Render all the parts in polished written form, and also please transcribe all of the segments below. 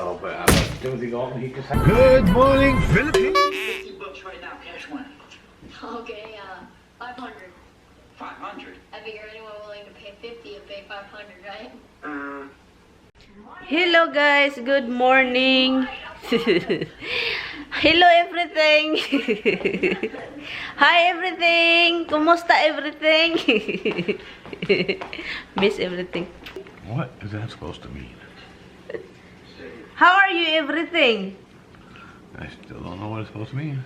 So, but I was doing the all he could say. Good morning, Philippines. $50 right now, cash money. Okay, 500. 500. I figure anyone willing to pay 50 will pay 500, right? Hello guys, good morning. Hello everything. Hi everything. Kumusta everything? Miss everything. What is that supposed to mean? How are you everything? I still don't know what it's supposed to mean.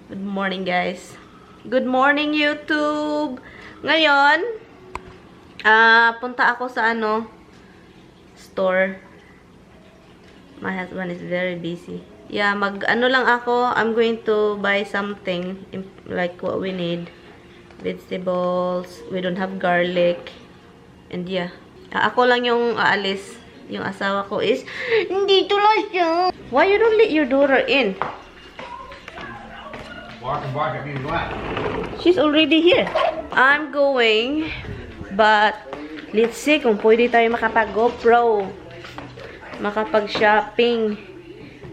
Good morning guys. Good morning YouTube. Ngayon, punta ako sa store. My husband is very busy. Yeah, ano lang ako. I'm going to buy something like what we need. Vegetables. We don't have garlic. And yeah. Ako lang yung aalis. Yung asawa ko is, dito lang siya. Why you don't let your daughter in? Bark, I mean what? She's already here. I'm going. But, let's see kung pwede tayo makapag-GoPro. Makapag-shopping.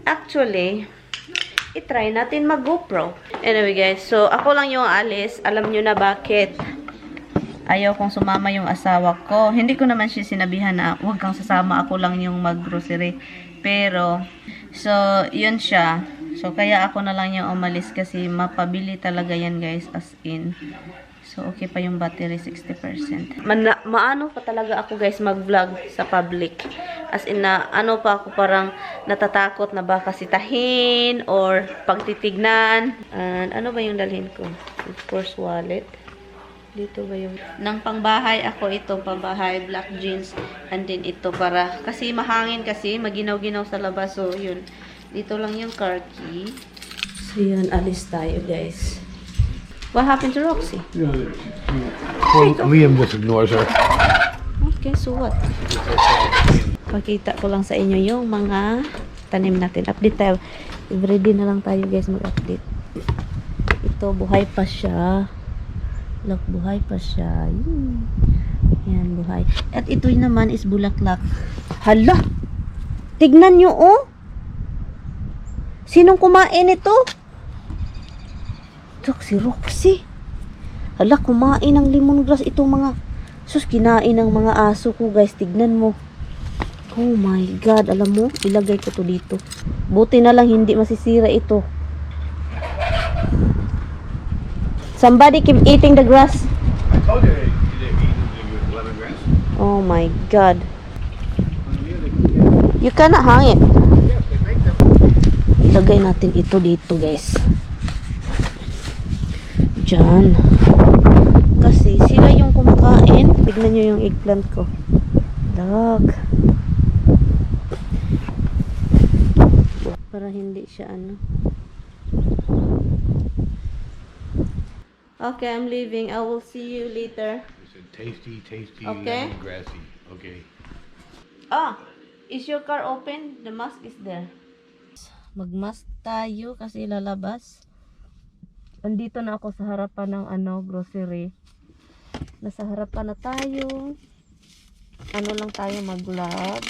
Actually, itry natin mag-GoPro. Anyway guys, so ako lang yung alis. Alam nyo na bakit. Ayaw kong sumama yung asawa ko. Hindi ko naman siya sinabihan na huwag kang sasama. Ako lang yung mag-grocery. Pero, so, yun siya. So, kaya ako na lang yung umalis kasi mapabili talaga yan guys. As in. So, okay pa yung battery, 60%. Maano pa talaga ako guys mag-vlog sa public. As in na, ano pa ako parang natatakot na baka sitahin or pagtitignan. And ano ba yung dalhin ko? Of course, wallet. Dito ba yung... Nang pangbahay ako ito, pangbahay, black jeans. And then ito para... Kasi mahangin kasi, maginaw-ginaw sa labas. So, yun. Dito lang yung car key. So, yun. Alis tayo, guys. What happened to Roxy? Well, Liam just ignores her. Okay, so what? Pakita ko lang sa inyo yung mga tanim natin. Update tayo. Everyday na lang tayo, guys, mag-update. Ito, buhay pa siya. Look, buhay pa siya. Yan, buhay. At ito naman is bulaklak. Hala! Tignan nyo, oh! Sinong kumain ito? Ito, si Roxy. Hala, kumain ng lemongrass. Itong mga, sus, kinain ng mga aso ko, guys. Tignan mo. Oh my God. Alam mo, ilagay ko to dito. Buti na lang hindi masisira ito. Somebody keep eating the grass. I told you they're eating the lemongrass. Oh my God. You cannot hang it. Yes, they make them. Ilagay natin ito dito, guys. Diyan. Kasi sila yung kumakain. Tignan nyo yung eggplant ko. Dag. Para hindi siya Okay, I'm leaving. I will see you later. It's a tasty, Okay. lemongrassy. Okay. Is your car open? The mask is there. Magmask tayo kasi lalabas. Andito na ako sa harapan ng grocery. Nasa harapan na tayo. Ano lang tayo mag-vlog.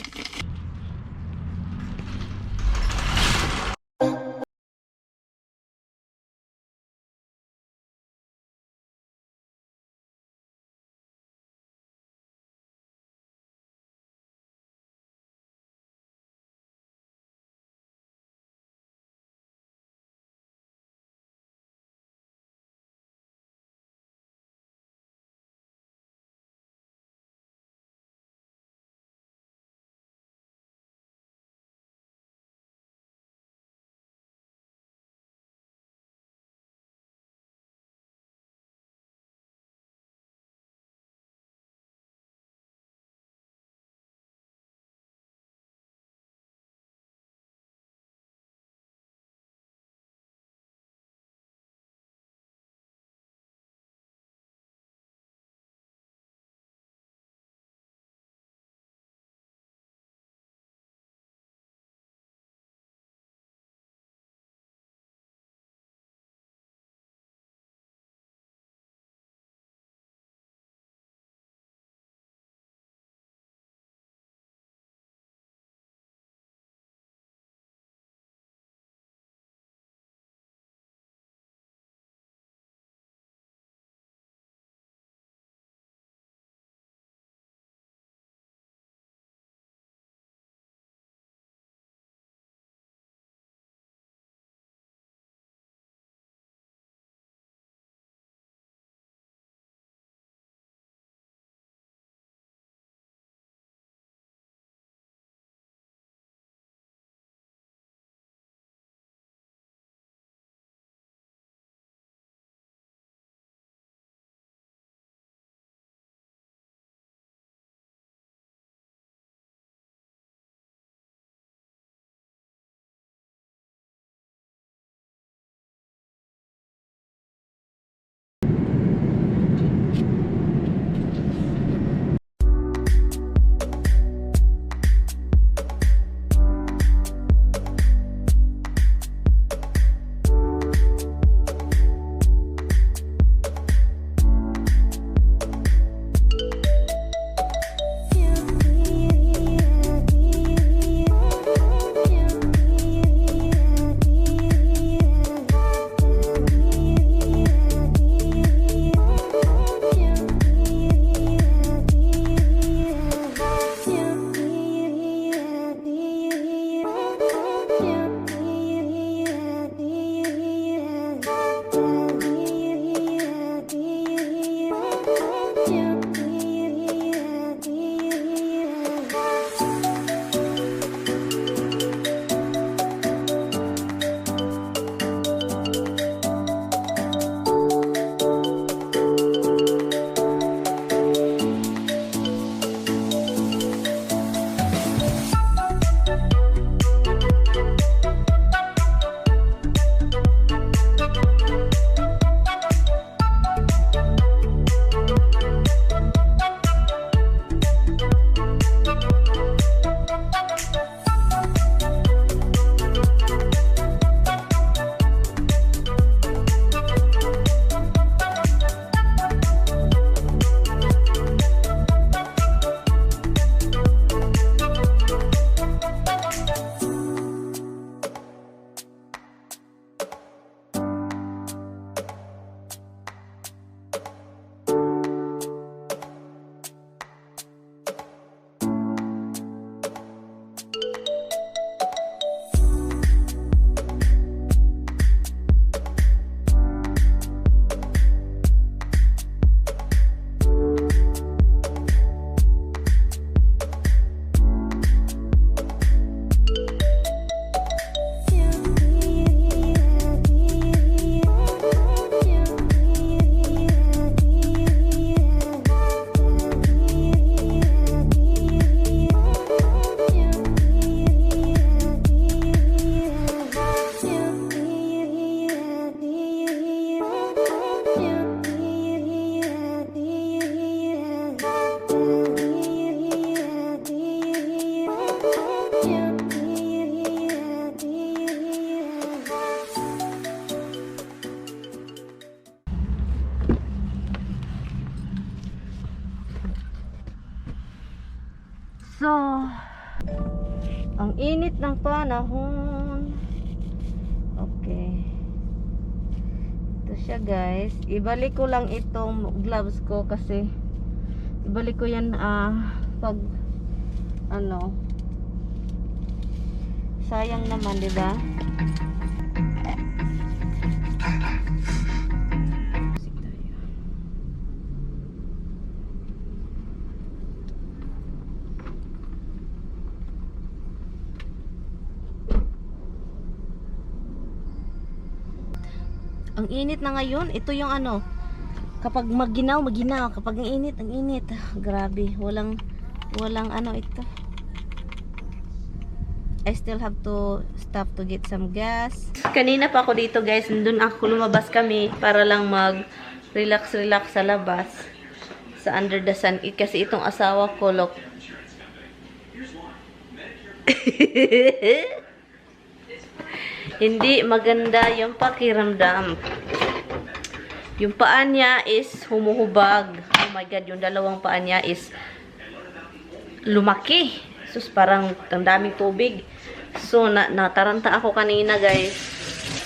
Ang init ng panahon. Okay. Ito siya guys. Ibalik ko lang itong gloves ko kasi ibalik ko yan pag ano. Sayang naman, 'di ba? Ang init na ngayon. Ito yung ano, kapag maginaw. Kapag ang init. Grabe, walang ano ito. I still have to stop to get some gas. Kanina pa ako dito guys. Nandun ako, lumabas kami para lang mag relax sa labas. Sa under the sun. Kasi itong asawa ko, look. Hindi maganda yung pakiramdam. Yung paa niya is humuhubag. Oh my God, yung dalawang paa niya is lumaki. Sus, parang ang daming tubig. So, nataranta ako kanina, guys.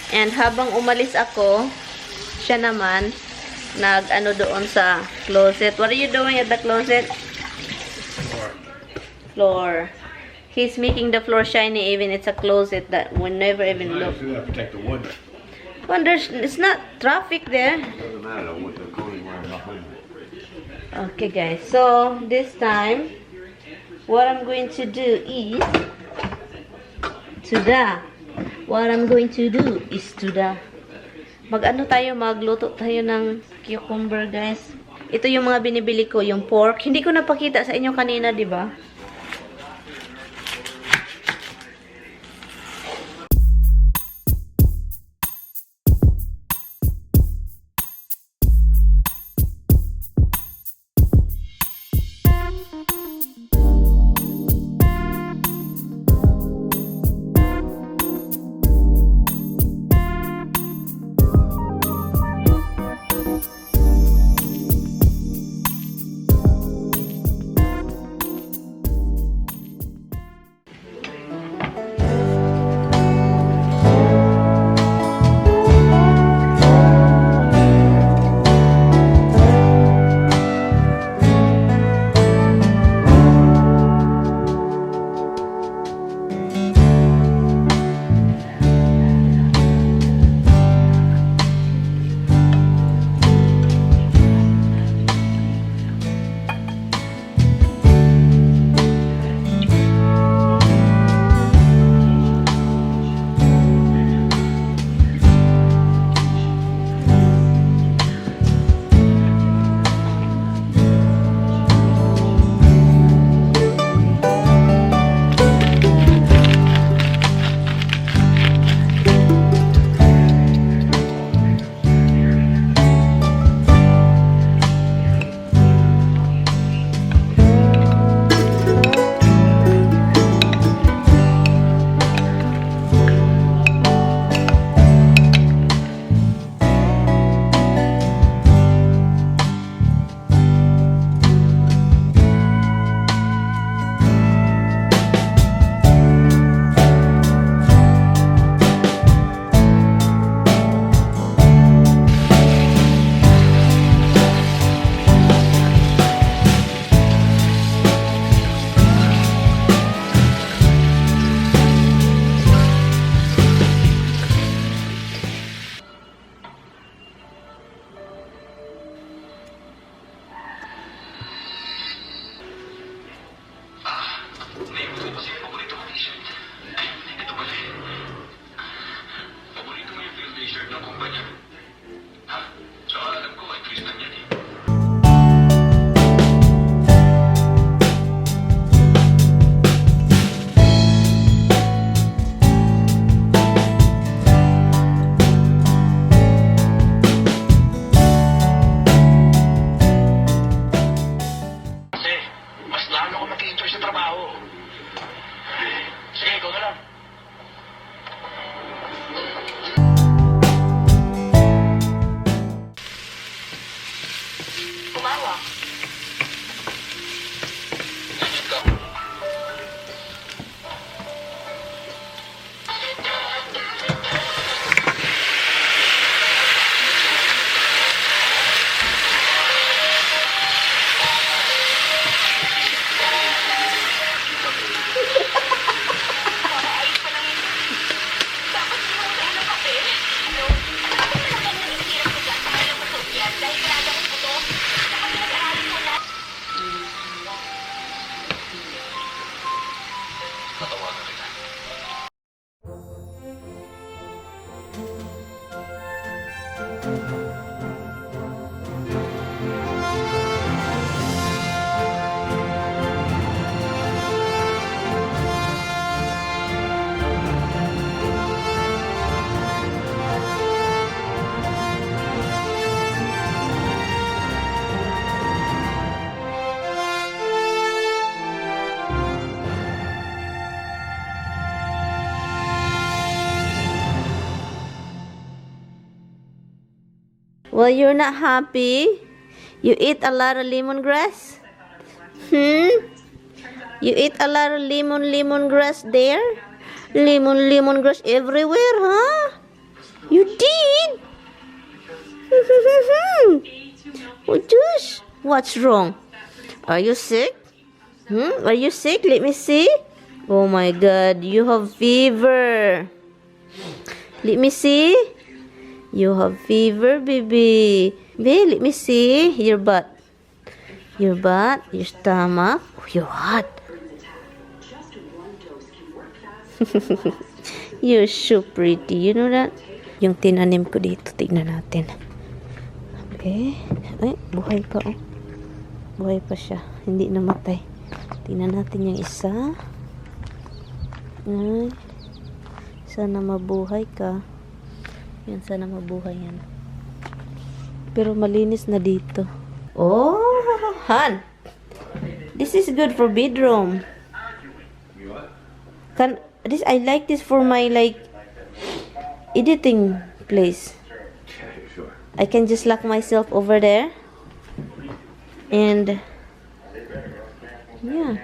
And habang umalis ako, siya naman, nag-ano doon sa closet. What are you doing at the closet? Floor. He's making the floor shiny even it's a closet that we never even look. You have to protect the wood. Well, it's not traffic there. Doesn't matter though, with the coating wearing behind. Okay, guys. So, this time, what I'm going to do is magluto tayo ng cucumber, guys. Ito yung mga binibili ko, yung pork. Hindi ko napakita sa inyo kanina, di ba? Well, you're not happy? You eat a lot of lemongrass? You eat a lot of lemongrass there? Lemongrass everywhere, huh? You did? Oh, Josh, what's wrong? Are you sick? Are you sick? Let me see. Oh my God, you have fever. Let me see. You have fever, baby. Baby, let me see your butt. Your butt, your stomach. Oh, you're hot. You're so pretty. You know that? Yung tinanim ko dito, tignan natin. Okay. Ay, buhay pa, oh. Buhay pa siya. Hindi namatay. Tingnan natin yung isa. Ay. Sana mabuhay ka. Yan, sana mabuhay yan. Pero malinis na dito. Oh, Han! This is good for bedroom. I like this for my, like, editing place. Sure. I can just lock myself over there. And, yeah.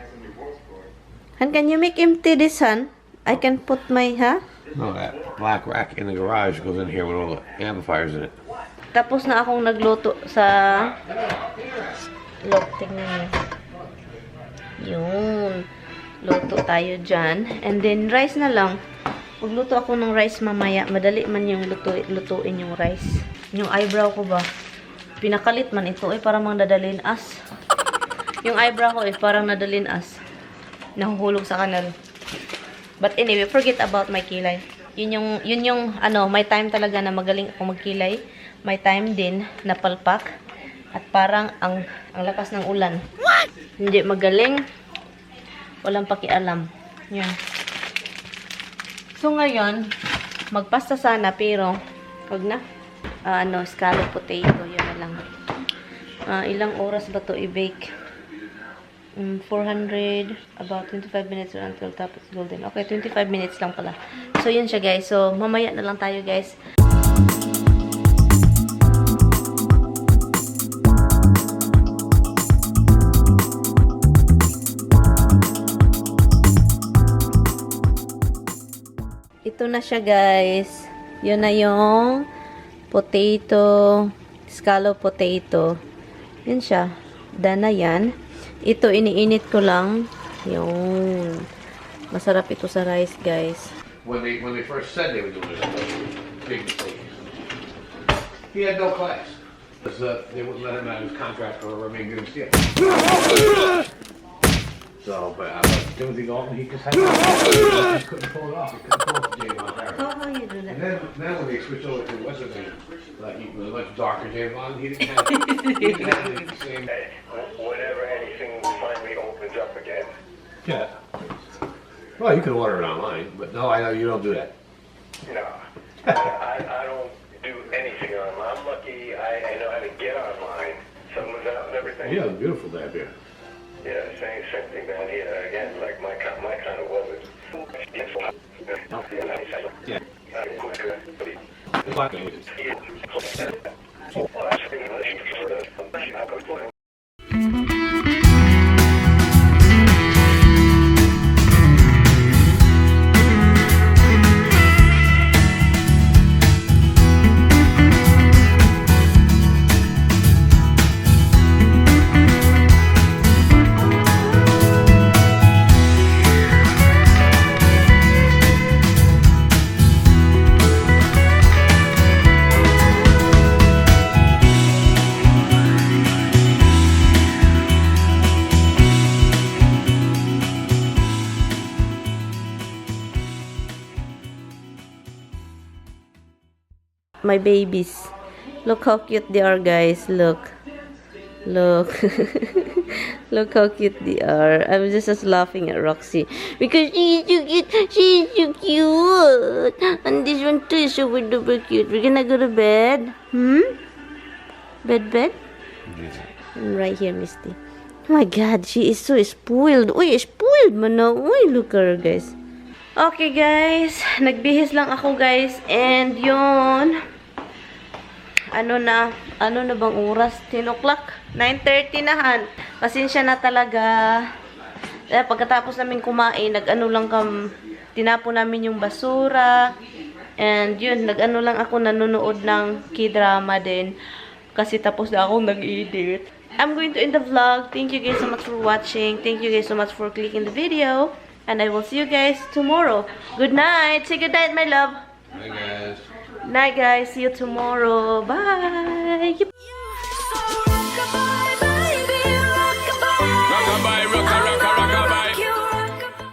Han, can you make empty this, Han? I can put my, huh? No, that black rack in the garage goes in here with all the amplifiers in it. Tapos na akong nagluto sa look, tingnan niyo. Yun. Luto tayo dyan. And then, rice na lang. Magluto ako ng rice mamaya. Madali man yung lutuin yung rice. Yung eyebrow ko ba? Pinakalit man ito. Parang mang dadalhin as. Yung eyebrow ko parang nadalhin as. Nahuhulog sa kanal. But anyway, forget about my kilay. Yun yung may time talaga na magaling ako magkilay. May time din na palpak. At parang ang lakas ng ulan. What? Hindi magaling. Walang pakialam. Yan. So ngayon, magpasta sana pero wag na. Scallop potato. Yun na lang. Ilang oras ba to i-bake? 400, about 25 minutes or until top is golden. Okay, 25 minutes lang pala. So, yun siya guys. So, mamaya na lang tayo guys. Ito na siya guys. Yun na yung potato, scallop potato. Yun siya. Done na yan. Ito, iniinit ko lang. Yung masarap ito sa rice, guys. When they first said they were doing it, big mistake. He had no class. Because they wouldn't let him out of his contract or remain good in steel. So, but Timothy Galton, he just just couldn't pull it off. He couldn't pull it to James Bond. How you do And that? then when they switched over to what's his name, like he was a much darker James Bond, he didn't have the same. Whenever anything finally opens up again. Yeah. Well, you can order it online, but no, I know you don't do that. No, I don't do anything online. I'm lucky I know how to get online. Sun was out and everything. Yeah, it's beautiful day up here. Yeah, same thing down here. Again, like my kind of weather. Yeah. my babies. Look how cute they are, guys. Look. Look. Look how cute they are. I'm just laughing at Roxy. Because she is so cute. She is so cute. And this one too is super duper cute. We're gonna go to bed. Bed? Right here, Misty. Oh my God, she is so spoiled. Uy, spoiled man na. Uy, look at her, guys. Okay, guys. Nagbihis lang ako, guys. And yun. Ano na bang oras? 10 o'clock? 9:30 na, han. Pasensya na talaga. Pagkatapos namin kumain, tinapon namin yung basura. And yun, lang ako, nanonood ng K-drama din. Kasi tapos na akong nag-edit. I'm going to end the vlog. Thank you guys so much for watching. Thank you guys so much for clicking the video. And I will see you guys tomorrow. Good night. Say good night, my love. Hi guys. Night, guys. See you tomorrow. Bye.